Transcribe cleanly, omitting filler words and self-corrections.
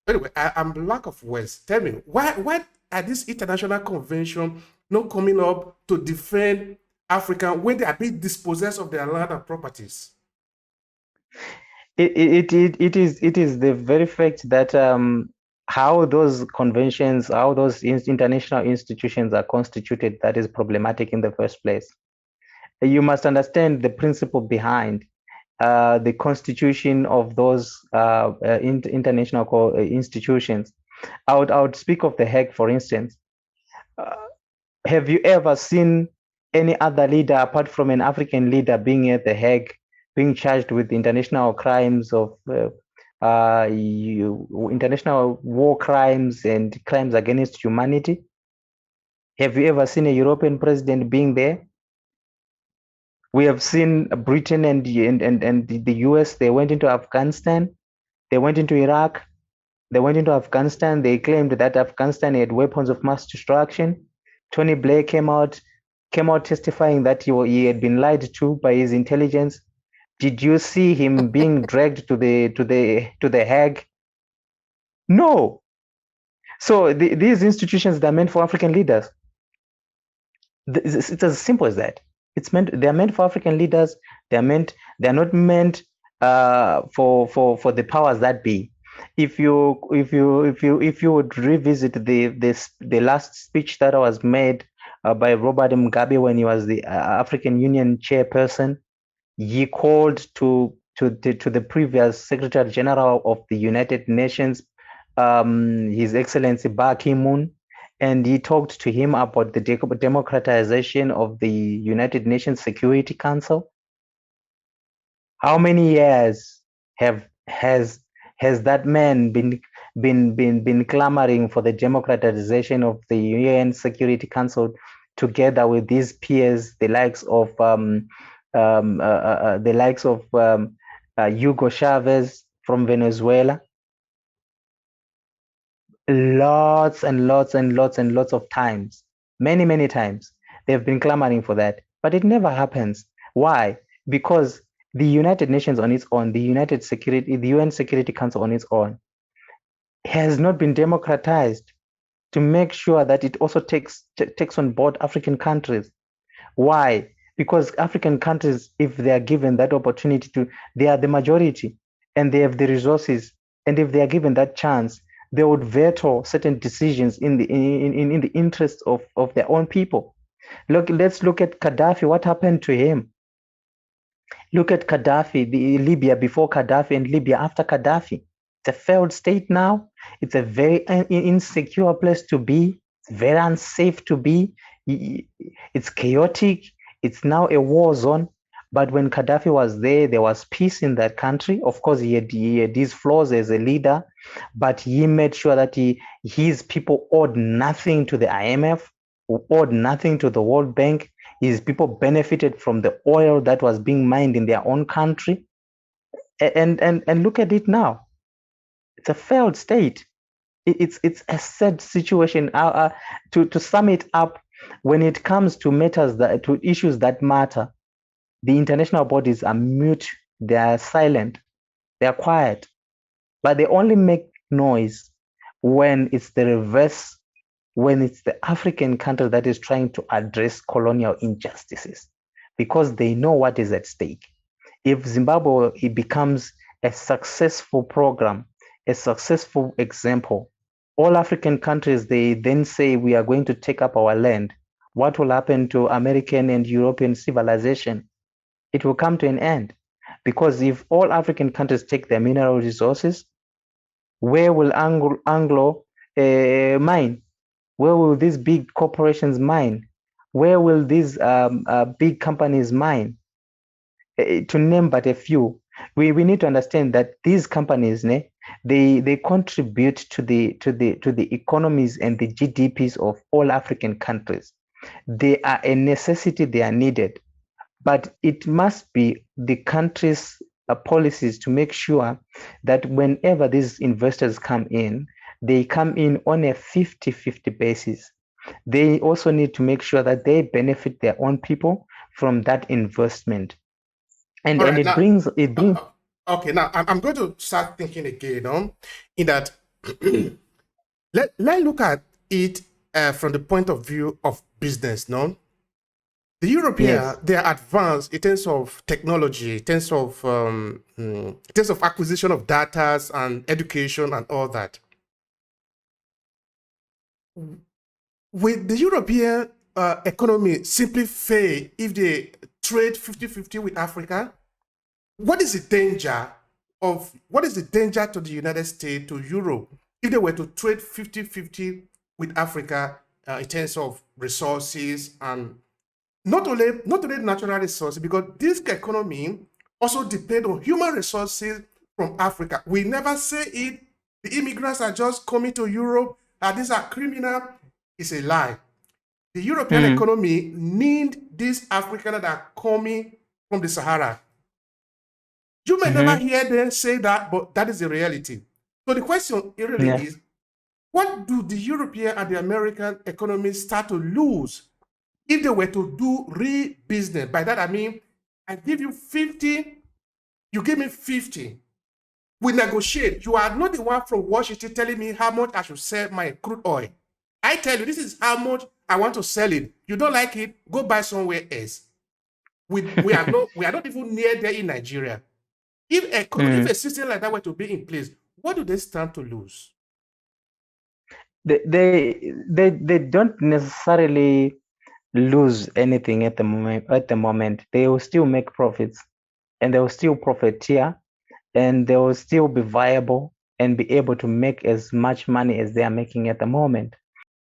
Anyway, I'm lack of words. Tell me, why are these international conventions not coming up to defend Africa when they are being dispossessed of their land and properties? It is the very fact that how those conventions, how those international institutions are constituted that is problematic in the first place. You must understand the principle behind the constitution of those international institutions. I would speak of the Hague, for instance. Uh, have you ever seen any other leader apart from an African leader being at the Hague, being charged with international crimes of international war crimes and crimes against humanity? Have you ever seen a European president being there? We have seen Britain and the US. They went into Afghanistan. They went into Iraq. They went into Afghanistan. They claimed that Afghanistan had weapons of mass destruction. Tony Blair came out testifying that he had been lied to by his intelligence. Did you see him being dragged to the Hague? No. So these institutions that are meant for African leaders, it's as simple as that. They're meant for African leaders. They're not meant for the powers that be. If you would revisit the last speech that was made by Robert Mugabe when he was the African Union chairperson, he called to the previous Secretary General of the United Nations, His Excellency Ban Ki-moon, and he talked to him about the democratization of the United Nations Security Council. How many years has that man been clamoring for the democratization of the UN Security Council, together with these peers, the likes of Hugo Chavez from Venezuela? Lots and lots and lots and lots of times, many times, they've been clamoring for that, but it never happens. Why? Because the United Nations on its own, the UN Security Council on its own, has not been democratized to make sure that it also takes on board African countries. Why? Because African countries, if they are given that opportunity they are the majority and they have the resources, and if they are given that chance, they would veto certain decisions in the interest of their own people. Let's look at Gaddafi. What happened to him? Look at Gaddafi, the Libya before Gaddafi and Libya after Gaddafi. It's a failed state now. It's a very insecure place to be. It's very unsafe to be. It's chaotic. It's now a war zone. But when Gaddafi was there was peace in that country. Of course, he had his flaws as a leader, but he made sure that his people owed nothing to the IMF, owed nothing to the World Bank. His people benefited from the oil that was being mined in their own country. And look at it now. It's a failed state. It's a sad situation. To sum it up, when it comes to to issues that matter, the international bodies are mute, they are silent, they are quiet, but they only make noise when it's the reverse, when it's the African country that is trying to address colonial injustices, because they know what is at stake. If Zimbabwe becomes a successful program, a successful example, all African countries, they then say we are going to take up our land. What will happen to American and European civilization? It will come to an end, because if all African countries take their mineral resources, where will Anglo mine? Where will these big corporations mine? Where will these big companies mine? To name but a few. We need to understand that these companies, they contribute to the economies and the GDPs of all African countries. They are a necessity, they are needed. But it must be the country's policies to make sure that whenever these investors come in, they come in on a 50-50 basis. They also need to make sure that they benefit their own people from that investment. And All right, it now, brings okay, now I'm going to start thinking again, in that Let's look at it from the point of view of business, no? The Europeans, Yes. they are advanced in terms of technology, in terms of acquisition of data and education and all that. Will the European economy simply fail if they trade 50-50 with Africa? What is the danger to the United States, to Europe, if they were to trade 50-50 with Africa in terms of resources and not only natural resources, because this economy also depends on human resources from Africa. We never say it. The immigrants are just coming to Europe, and these are criminal. It's a lie. The European economy need these Africans that are coming from the Sahara. You may never hear them say that, but that is the reality. So the question really Yes. is, what do the European and the American economies start to lose if they were to do real business? By that I mean, I give you 50, you give me 50. We negotiate. You are not the one from Washington telling me how much I should sell my crude oil. I tell you, this is how much I want to sell it. You don't like it, go buy somewhere else. We are not even near there in Nigeria. If a system like that were to be in place, what do they stand to lose? They don't necessarily lose anything at the moment. They will still make profits, and they will still profiteer, and they will still be viable and be able to make as much money as they are making at the moment.